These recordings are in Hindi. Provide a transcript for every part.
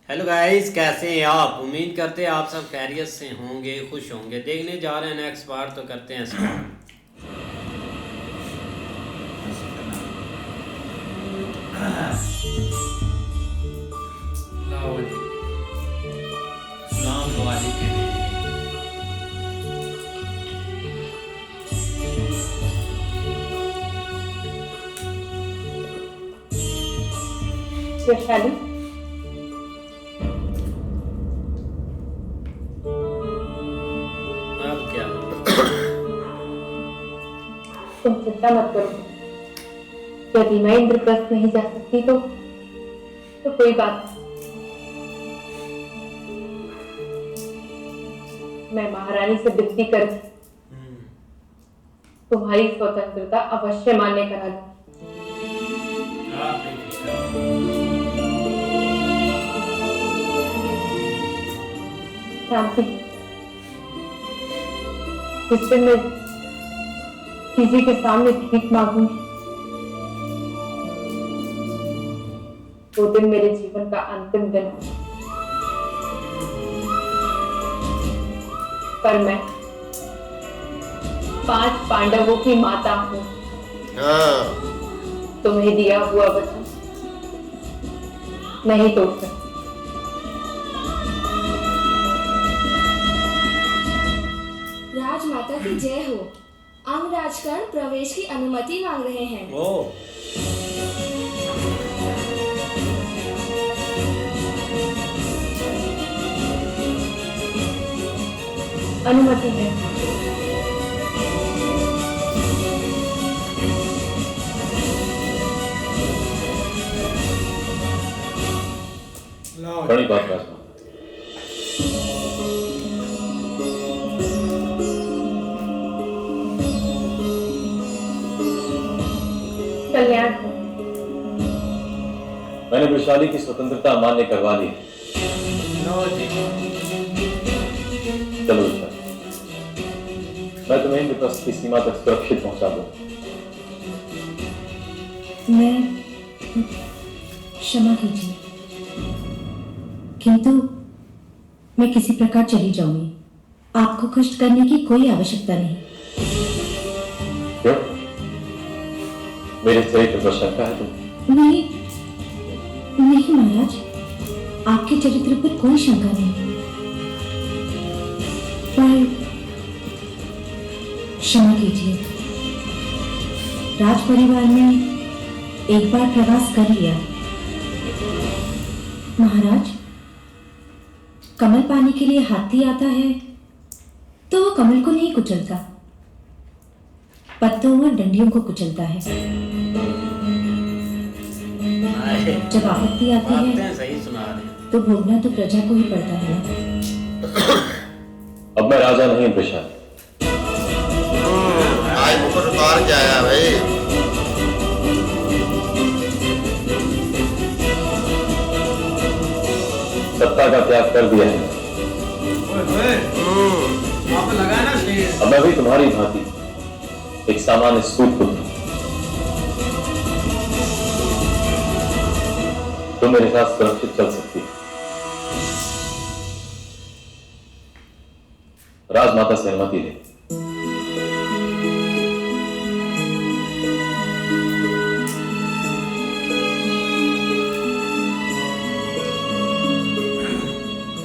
हेलो गाइस, कैसे हैं आप? उम्मीद करते हैं आप सब खैरियत से होंगे, खुश होंगे। देखने जा रहे हैं नेक्स्ट पार्ट, तो करते हैं स्टार्ट। लाओ जी। सलाम वालेकुम। वैशाली, अब क्या? तुम चिंता मत करो। यदि मैं इंद्रप्रस्थ नहीं जा सकती तो कोई बात नहीं। मैं महारानी से विनती कर तुम्हारी स्वतंत्रता अवश्य मान्य करा लूंगी। आप बेफिक्र रहो। शांति, जिस दिन मैं किसी के सामने भीख मांगूंगी, वो दिन मेरे जीवन का अंतिम दिन हो। पर मैं 5 पांडवों की माता हूं। तुम्हें दिया हुआ वचन नहीं तोड़ सकती। राजमाता की जय हो। अंग राजकर्ण प्रवेश की अनुमति मांग रहे हैं। ओ अनुमति है। लाओ बड़ी बात राजमा। कल्याण हो। मैंने वैशाली की स्वतंत्रता मान्य करवा दी। लाओ जी। चलो वैशाली, मैं तुम्हें इंद्रप्रस्थ की सीमा तक सुरक्षित पहुंचा दूं। मैं क्षमा कीजिए, किंतु मैं किसी प्रकार चली जाऊंगी। आपको कष्ट करने की कोई आवश्यकता नहीं। क्यों? मेरे चरित्र पर शंका है तुम? नहीं नहीं महाराज, आपके चरित्र पर कोई शंका नहीं, पर क्षमा कीजिए। राज परिवार ने एक बार प्रवास कर लिया। महाराज, कमल पाने के लिए हाथी आता है तो वो कमल को नहीं कुचलता, पत्तों और डंडियों को कुचलता है। जब आपत्ति आती है बातें सही सुना रहे हैं। तो भोगना तो प्रजा को ही पड़ता है ना। अब मैं राजा नहीं हूं वैशाली। आज मुकुट उतार के आया भाई। सत्ता का त्याग कर दिया है। ओए आपको लगा ना शेर। अब मैं भी तुम्हारी भांति एक सामान्य सूत पुत्र हूं। तुम मेरे साथ सुरक्षित चल सकती है। राजमाता से अनुमति दे।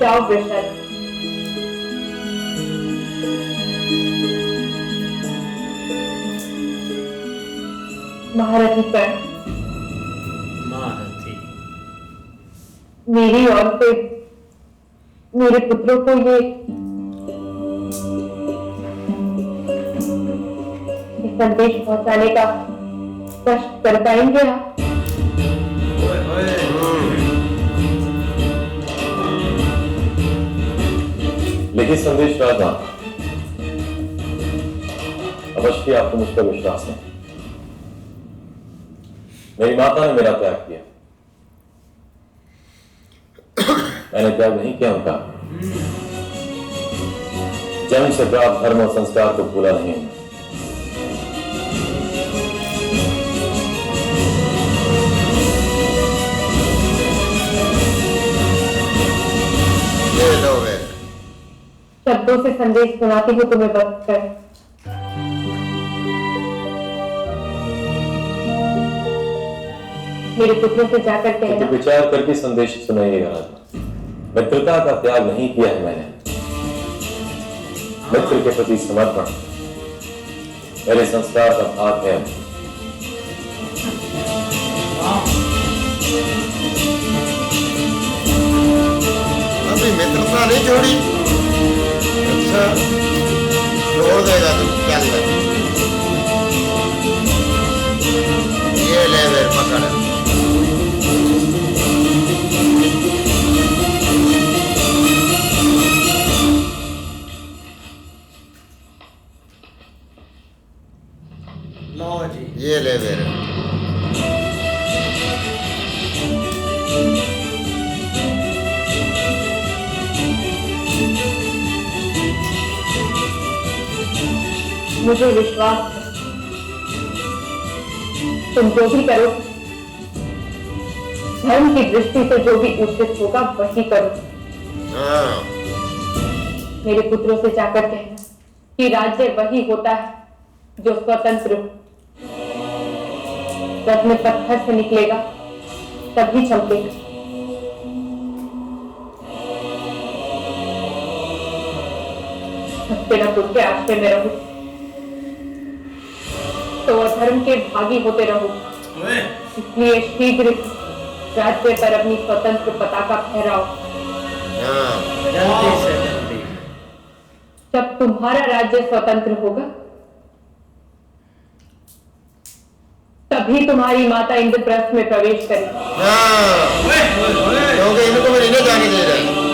जाओ वैशाली। महारथी पर महारथी मेरी ओर से मेरे पुत्रों को ये संदेश पहुंचाने का कष्ट कर पाएंगे आप? लिखित संदेश राजमा, अवश्य आपको मुझ पर विश्वास नहीं। मेरी माता ने मेरा त्याग किया, मैंने त्याग नहीं किया उनका। जन्म से प्राप्त धर्म और संस्कार को भूला नहीं हूं। शब्दों से संदेश सुनाती हूँ तुम्हें बस कर। मेरे पुत्रों से जाकर कहना, तो विचार करके संदेश सुनाइएगा राजा। मित्रता का त्याग नहीं किया है मैंने। मित्र के प्रति समर्पण मेरे संस्कार का भाग है। अभी मित्रता नहीं छोड़ी। अच्छा छोड़ देगा तू, चल ये ले मेरे पकड़। लो जी, ये ले मेरे। मुझे विश्वास है तुम जो भी करो धर्म की दृष्टि से जो भी उचित होगा वही करो। हाँ मेरे पुत्रों से जाकर कहना कि राज्य वही होता है जो स्वतंत्र हो। रत्न पत्थर से निकलेगा तभी चमकेगा। हस्तिनापुर के आश्रय में रहो तो अधर्म के भागी होते रहो। ओए, इसलिए शीघ्र राज्य पर अपनी स्वतंत्र पताका फहराओ। हाँ जल्दी से जल्दी। जब तुम्हारा राज्य स्वतंत्र होगा तभी तुम्हारी माता इंद्रप्रस्थ में प्रवेश करेगी। हाँ ओए, ओए, ओए। क्योंकि इनको मैं नहीं जाने दे रहा।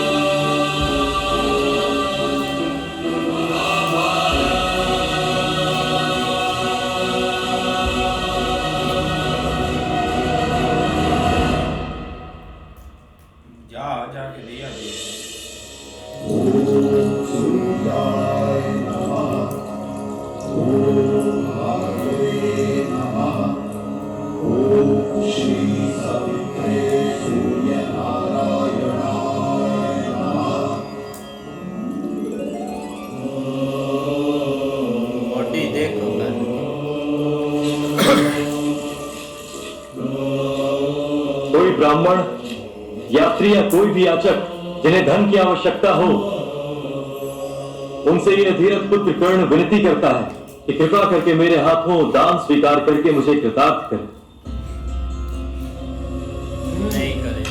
जाके दिया जी। बॉडी देखो कोई ब्राह्मण यात्री या कोई भी याचक जिन्हें धन की आवश्यकता हो उनसे ये धीरज पुत्र कर्ण विनती करता है कि कृपा करके मेरे हाथों दान स्वीकार करके मुझे कृतार्थ करें। नहीं करे।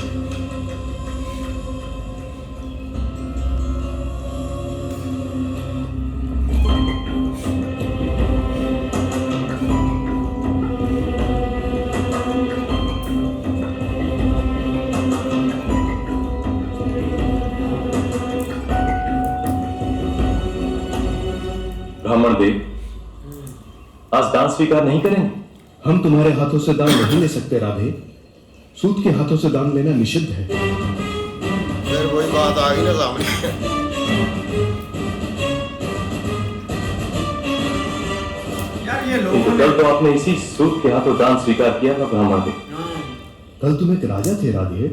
ब्राह्मण देव आज दान स्वीकार नहीं करेंगे। हम तुम्हारे हाथों से दान नहीं ले सकते राधे। सूत के हाथों से दान लेना निषिद्ध है। फिर वही बात आ गई ना सामने। यार ये किंतु लोगों ने कल तो आपने इसी सूत के हाथों दान स्वीकार किया था ब्राह्मण देव। कल तुम एक राजा थे राधे।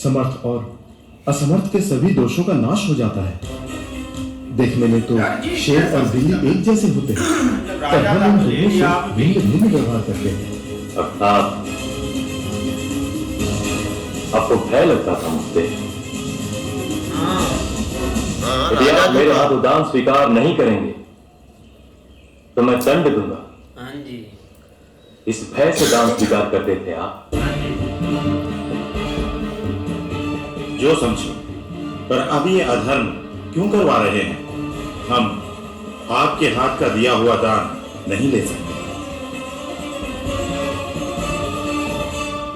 समर्थ और असमर्थ के सभी दोषों का नाश हो जाता है। देखने में तो शेर और बिल्ली एक जैसे होते हैं पर हम इन दोनों से भिन्न भिन्न व्यवहार करते हैं। अर्थात आपको भय लगता था मुझसे। हाँ यदि राजा आप जी मेरे का- हाथों दान स्वीकार नहीं करेंगे तो मैं दंड दूंगा। हाँ जी। इस भय से दान स्वीकार करते थे आप। जो समझो, पर अब ये अधर्म क्यों करवा रहे हैं? हम आपके हाथ का दिया हुआ दान नहीं ले सकते।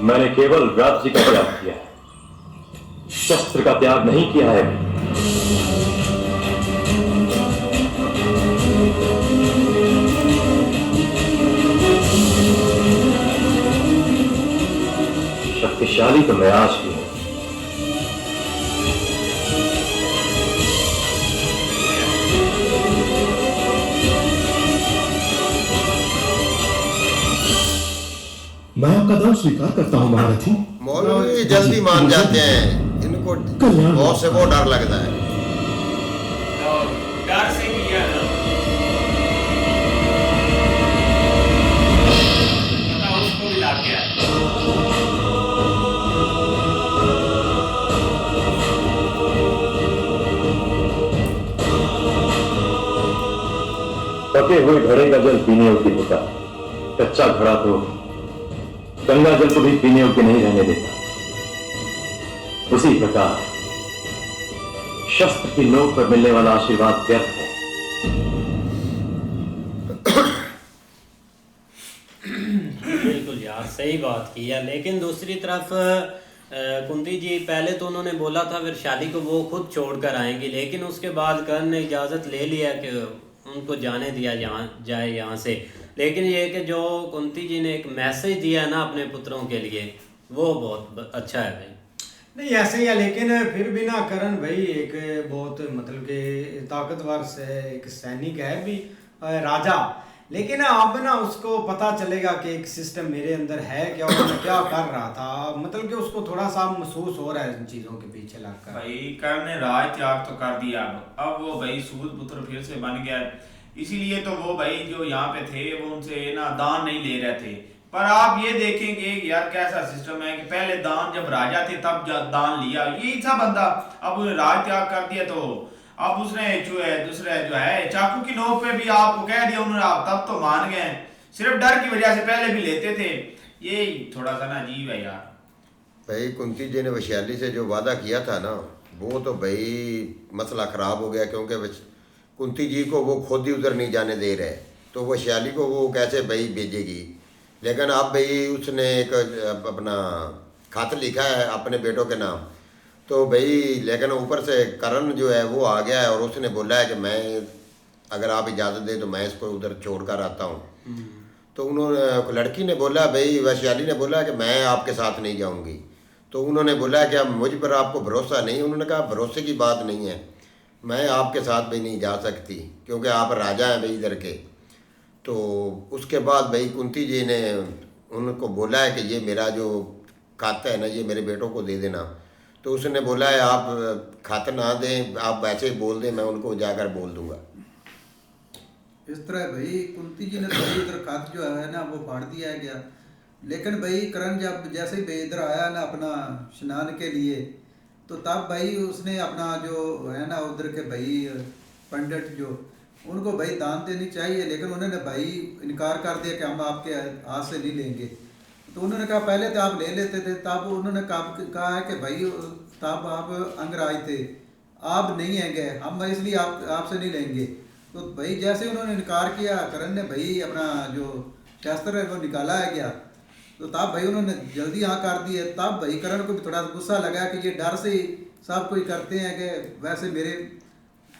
मैंने केवल राज्य का त्याग किया है, शस्त्र का त्याग नहीं किया है। शक्तिशाली तो मैं आज भी हूं। मैं आपका दान स्वीकार करता हूं महारथी। मौलवी जल्दी मान जाते हैं, इनको कल्याण बहुत से बहुत डर लगता है। तो डर से किया ना, पता उसको भी लग गया। पके हुए घड़े का जल पीने योग्य होता है, कच्चा घड़ा तो गंगा जल को भी पीने योग्य नहीं रहने देता। उसी प्रकार शस्त्र की नोक पर मिलने वाला आशीर्वाद व्यर्थ है। बिल्कुल यार, सही बात की है। लेकिन दूसरी तरफ कुंती जी पहले तो उन्होंने बोला था विरशाली को वो खुद छोड़कर आएंगी, लेकिन उसके बाद कर्ण ने इजाज़त ले लिया कि उनको जाने दिया जाए यहाँ से। लेकिन ये कि जो कुंती जी ने एक मैसेज दिया ना अपने पुत्रों के लिए, वो बहुत अच्छा है भाई। नहीं ऐसे ही है, लेकिन फिर भी ना करण भाई एक बहुत मतलब कि ताकतवर से एक सैनिक है भी, राजा। लेकिन अब ना उसको पता चलेगा कि एक सिस्टम मेरे अंदर है क्या, और मैं क्या कर रहा था, मतलब कि उसको थोड़ा सा महसूस हो रहा है इन चीज़ों के पीछे लगकर। भाई कर्ण ने राज त्याग तो कर दिया, अब वो भाई सूद पुत्र फिर से बन गया। इसीलिए तो वो भाई जो यहाँ पे थे वो उनसे ना दान नहीं ले रहे थे। पर आप ये देखेंगे यार कैसा सिस्टम है कि पहले दान जब राजा थे तब दान लिया, यही था बंदा। अब राज त्याग कर दिया तो अब उसने दूसरे जो है चाकू की नोक पे भी आपको कह दिया उन्होंने, आप तब तो मान गए। सिर्फ डर की वजह से पहले भी लेते थे, ये थोड़ा सा ना अजीब है यार। भाई कुंती जी ने वैशाली से जो वादा किया था ना, वो तो भाई मसला ख़राब हो गया, क्योंकि कुंती जी को वो खुद ही उधर नहीं जाने दे रहे, तो वैशाली को वो कैसे भाई भेजेगी। लेकिन अब भाई उसने एक अपना खत लिखा है अपने बेटों के नाम, तो भाई लेकिन ऊपर से करण जो है वो आ गया है और उसने बोला है कि मैं अगर आप इजाज़त दें तो मैं इसको उधर छोड़ कर आता हूँ। तो उन्होंने लड़की ने बोला, भाई वैशाली ने बोला कि मैं आपके साथ नहीं जाऊँगी। तो उन्होंने बोला कि अब मुझ पर आपको भरोसा नहीं। उन्होंने कहा भरोसे की बात नहीं है, मैं आपके साथ भी नहीं जा सकती क्योंकि आप राजा हैं भाई इधर के। तो उसके बाद भाई कुंती जी ने उनको बोला है कि ये मेरा जो खाता है ना, ये मेरे बेटों को दे देना। तो उसने बोला है आप खाता ना दें, आप वैसे ही बोल दें, मैं उनको जाकर बोल दूंगा। इस तरह भाई कुंती जी ने तो इधर खत जो है ना वो फाड़ दिया गया। लेकिन भाई करण जब जैसे ही भाई इधर आया ना अपना स्नान के लिए, तो तब भाई उसने अपना जो है ना उधर के भाई पंडित जो उनको भाई दान देनी चाहिए, लेकिन उन्होंने भाई इनकार कर दिया कि हम आपके हाथ से नहीं लेंगे। तो उन्होंने कहा पहले तो आप ले लेते थे, तब उन्होंने कहा है कि भाई तब आप अंगराज थे, आप नहीं है गए, हम इसलिए आपसे नहीं लेंगे। तो भाई जैसे उन्होंने इनकार किया, करण ने भाई अपना जो शस्त्र है वो निकाला है गया, तो तब भाई उन्होंने जल्दी हाँ कर दी है। तब भाई करण को भी थोड़ा गुस्सा लगा कि ये डर से ही सब कुछ करते हैं कि वैसे मेरे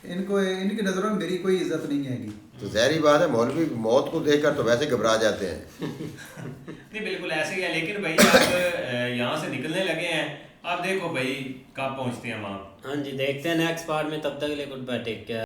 इनकी नज़रों में मेरी कोई इज्जत नहीं हैगी। तो ज़ाहिर बात है मौलवी मौत को देखकर तो वैसे घबरा जाते हैं। नहीं बिल्कुल ऐसे ही है। लेकिन भाई आप यहाँ से निकलने लगे हैं, आप देखो भाई कब पहुँचते हैं वहाँ। हाँ जी, देखते हैं नेक्स्ट पार्ट में। तब तक के लिए गुड बाय, टेक केयर।